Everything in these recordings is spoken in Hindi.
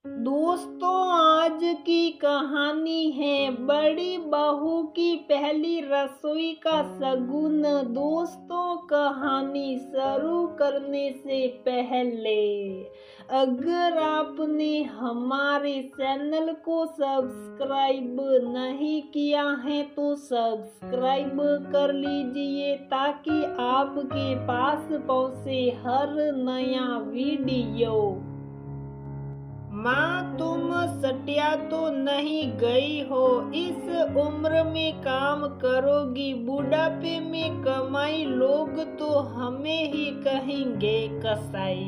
दोस्तों, आज की कहानी है बड़ी बहू की पहली रसोई का शगुन। दोस्तों, कहानी शुरू करने से पहले अगर आपने हमारे चैनल को सब्सक्राइब नहीं किया है तो सब्सक्राइब कर लीजिए ताकि आपके पास पहुंचे हर नया वीडियो। माँ, तुम सटिया तो नहीं गई हो? इस उम्र में काम करोगी, बुढ़ापे में कमाई, लोग तो हमें ही कहेंगे कसाई।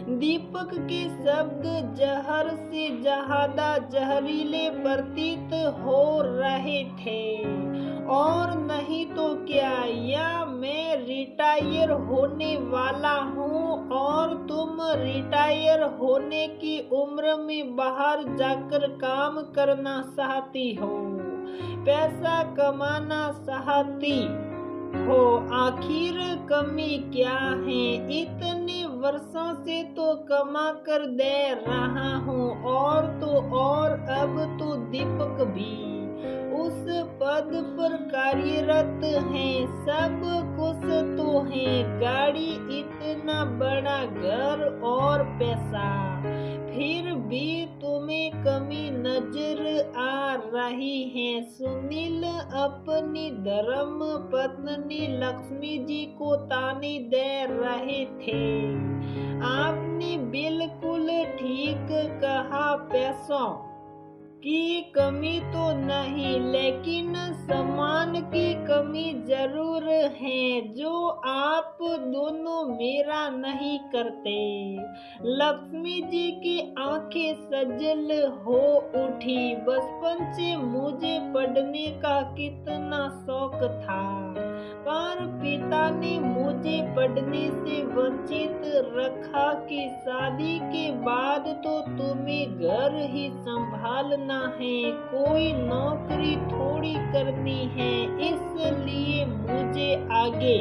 दीपक के शब्द जहर से ज्यादा जहरीले प्रतीत हो रहे थे। और नहीं तो क्या, या मैं रिटायर होने वाला हूँ और तुम रिटायर होने की उम्र में बाहर जाकर काम करना चाहती हो, पैसा कमाना चाहती हो। आखिर कमी क्या है? इतने वर्षों से तो कमा कर दे रहा हूँ, और तो और अब तो दीपक भी उस पद पर कार्यरत है, सब कुछ तो है, गाड़ी, इतना बड़ा घर और पैसा, फिर भी तुम्हें कमी नजर आ रही है। सुनील अपनी धर्म पत्नी लक्ष्मी जी को ताने दे रहे थे। आपने बिल्कुल ठीक कहा, पैसों की कमी तो नहीं, लेकिन सम्मान की कमी जरूर है, जो आप दोनों मेरा नहीं करते। लक्ष्मी जी की आंखें सजल हो उठी। बचपन से मुझे पढ़ने का कितना शौक था, पर पिता ने मुझे पढ़ने से वंचित रखा कि शादी के बाद तो तुम्हें घर ही संभालना है, कोई नौकरी थोड़ी करनी है, इसलिए मुझे आगे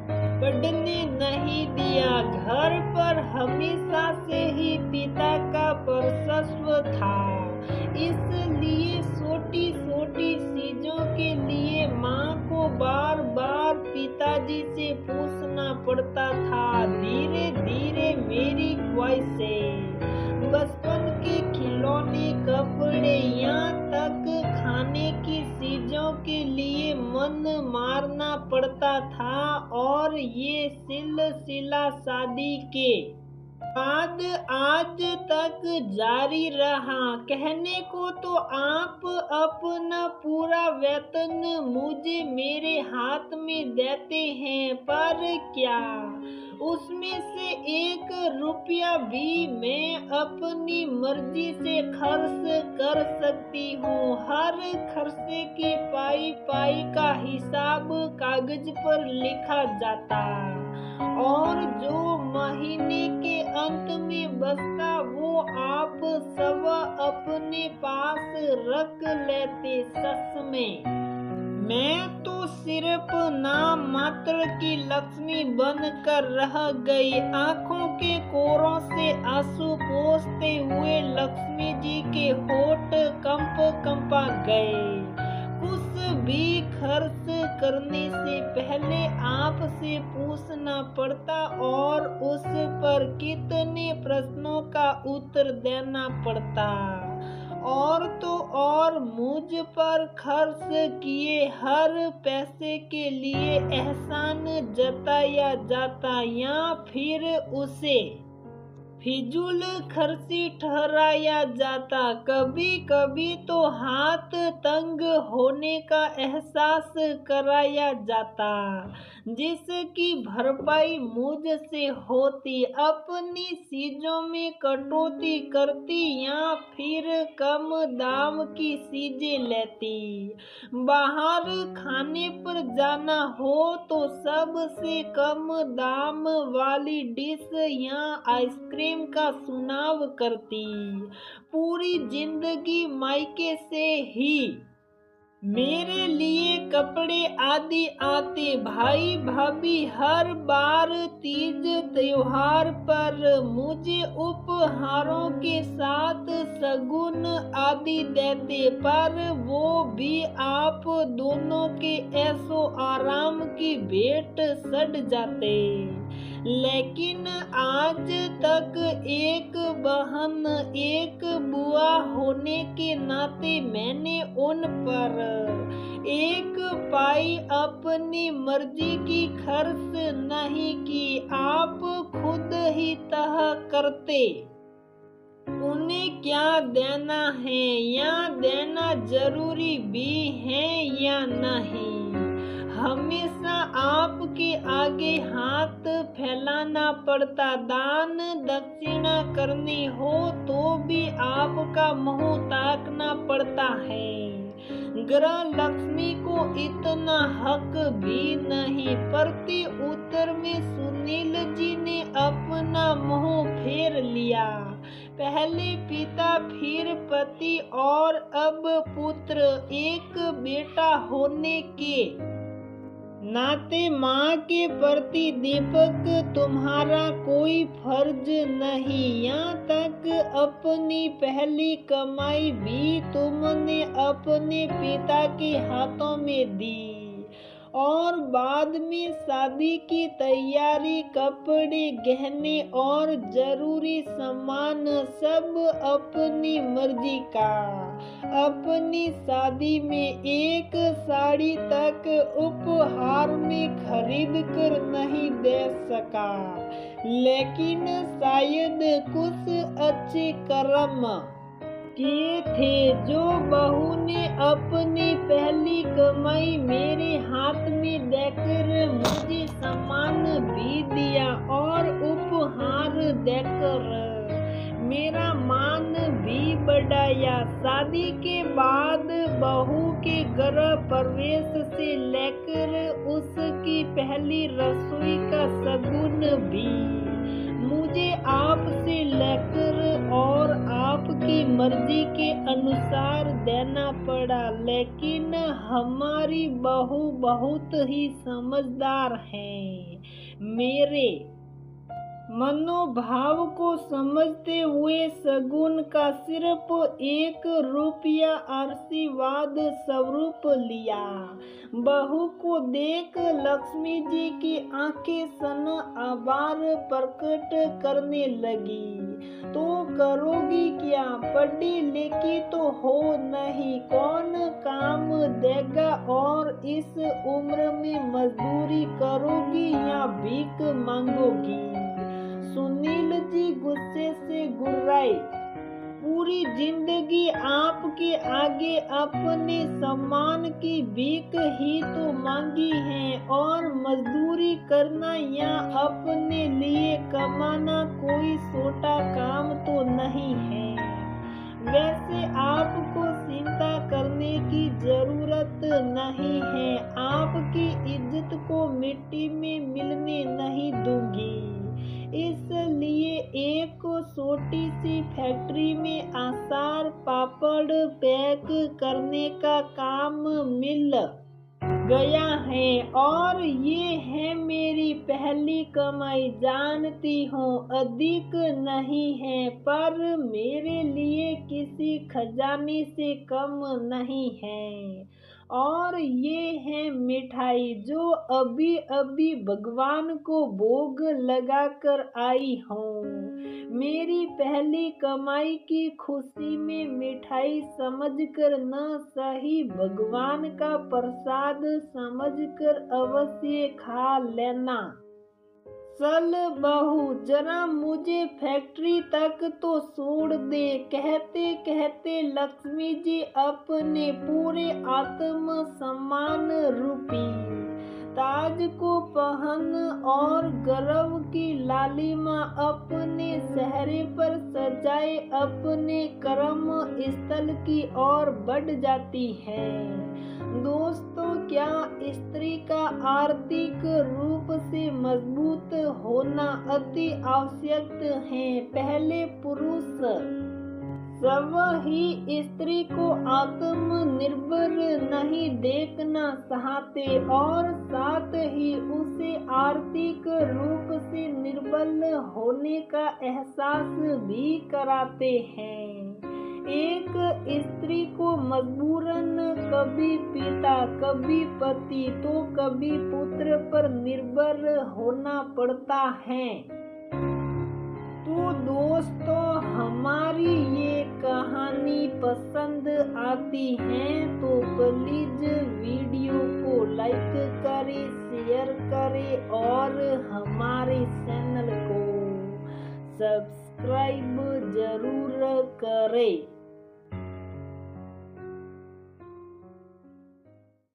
पढ़ने नहीं दिया। घर पर हमेशा से ही पिता का वर्चस्व था, इसलिए छोटी छोटी चीजों के लिए माँ को बार बार पिताजी से पूछना पड़ता था। धीरे धीरे मेरी ख्वाहिशें, बचपन के खिलौने, कपड़े, यहाँ तक खाने की चीजों के लिए मन मारना पड़ता था, और ये सिलसिला शादी के बाद आज तक जारी रहा। कहने को तो आप अपना पूरा वेतन मुझे मेरे हाथ में देते हैं, पर क्या उसमें से 1 रुपया भी मैं अपनी मर्जी से खर्च कर सकती हूँ? हर खर्चे के पाई पाई का हिसाब कागज पर लिखा जाता, और जो महीने के अंत में बचता वो आप सब अपने पास रख लेते। सच में मैं तो सिर्फ नाम मात्र की लक्ष्मी बनकर रह गई। आंखों के कोरों से आंसू पोंछते हुए लक्ष्मी जी के होठ कंपा गए। कुछ भी खर्च करने से पहले आपसे पूछना पड़ता, और उस पर कितने प्रश्नों का उत्तर देना पड़ता, और तो और मुझ पर खर्च किए हर पैसे के लिए एहसान जताया जाता, या फिर उसे फिजूल खर्ची ठहराया जाता। कभी कभी तो हाथ तंग होने का एहसास कराया जाता, जिसकी भरपाई मुझसे होती। अपनी चीजों में कटौती करती, या फिर कम दाम की चीजें लेती। बाहर खाने पर जाना हो तो सबसे कम दाम वाली डिश या आइसक्रीम का चुनाव करती। पूरी जिंदगी मायके से ही मेरे लिए कपड़े आदि आते, भाई भाभी हर बार तीज त्योहार पर मुझे उपहारों के साथ शगुन आदि देते, पर वो भी आप दोनों के ऐसो आराम की भेंट सड़ जाते। लेकिन आज तक एक बहन एक बुआ होने के नाते मैंने उन पर एक पाई अपनी मर्जी की खर्च नहीं की। आप खुद ही तह करते उन्हें क्या देना है या देना जरूरी भी है या नहीं। हमेशा आपके आगे हाथ फैलाना पड़ता, दान दक्षिणा करनी हो तो भी आपका मुंह ताकना पड़ता है। ग्रह लक्ष्मी को इतना हक भी नहीं। प्रति उत्तर में सुनील जी ने अपना मुंह फेर लिया। पहले पिता फिर पति और अब पुत्र, एक बेटा होने के नाते माँ के प्रति दीपक तुम्हारा कोई फर्ज नहीं। यहाँ तक अपनी पहली कमाई भी तुमने अपने पिता के हाथों में दी और बाद में शादी की तैयारी, कपड़े गहने और जरूरी सामान सब अपनी मर्जी का। अपनी शादी में एक साड़ी तक उपहार में खरीद कर नहीं दे सका, लेकिन शायद कुछ अच्छे कर्म किए थे जो बहू ने अपनी पहली कमाई मेरे हाथ में देकर मुझे सम्मान भी दिया और उपहार देकर मेरा मान भी बढ़ाया। शादी के बाद बहू के गृह प्रवेश से लेकर उसकी पहली रसोई का शगुन भी मुझे आपसे लेकर और आपकी मर्जी के अनुसार देना पड़ा। लेकिन हमारी बहू बहुत ही समझदार है। मेरे मनोभाव को समझते हुए शगुन का सिर्फ 1 रुपया आशीर्वाद स्वरूप लिया। बहू को देख लक्ष्मी जी की आंखें सन आभार प्रकट करने लगी। तो करोगी क्या? पढ़ी लिखी तो हो नहीं, कौन काम देगा? और इस उम्र में मजदूरी करोगी या भीख मांगोगी? सुनील जी गुस्से से गुर्राए। पूरी जिंदगी आपके आगे अपने सम्मान की भीख ही तो मांगी है और मजदूरी करना या अपने लिए कमाना कोई छोटा काम तो नहीं है। वैसे आपको चिंता करने की जरूरत नहीं है। आपकी इज्जत को मिट्टी में मिलने नहीं दूंगी। इसलिए एक छोटी सी फैक्ट्री में अचार पापड़ पैक करने का काम मिल गया है और ये है मेरी पहली कमाई। जानती हूँ अधिक नहीं है, पर मेरे लिए किसी खजाने से कम नहीं है। और ये है मिठाई जो अभी अभी भगवान को भोग लगाकर आई हूँ। मेरी पहली कमाई की खुशी में मिठाई समझकर न सही भगवान का प्रसाद समझकर अवश्य खा लेना। चल बहू जरा मुझे फैक्ट्री तक तो छोड़ दे। कहते कहते लक्ष्मी जी अपने पूरे आत्म सम्मान रूपी ताज को पहन और गर्व की लालिमा अपने चेहरे पर सजाए अपने कर्म स्थल की ओर बढ़ जाती है। दोस्तों, क्या स्त्री का आर्थिक रूप से मजबूत होना अति आवश्यक है। पहले पुरुष सब ही स्त्री को आत्मनिर्भर नहीं देखना चाहते और साथ ही उसे आर्थिक रूप से निर्बल होने का एहसास भी कराते हैं। एक स्त्री को मजबूरन कभी पिता, कभी पति तो कभी पुत्र पर निर्भर होना पड़ता है। तो दोस्तों, हमारी ये कहानी पसंद आती है तो प्लीज वीडियो को लाइक करें, शेयर करें और हमारे चैनल को सब्सक्राइब जरूर करें।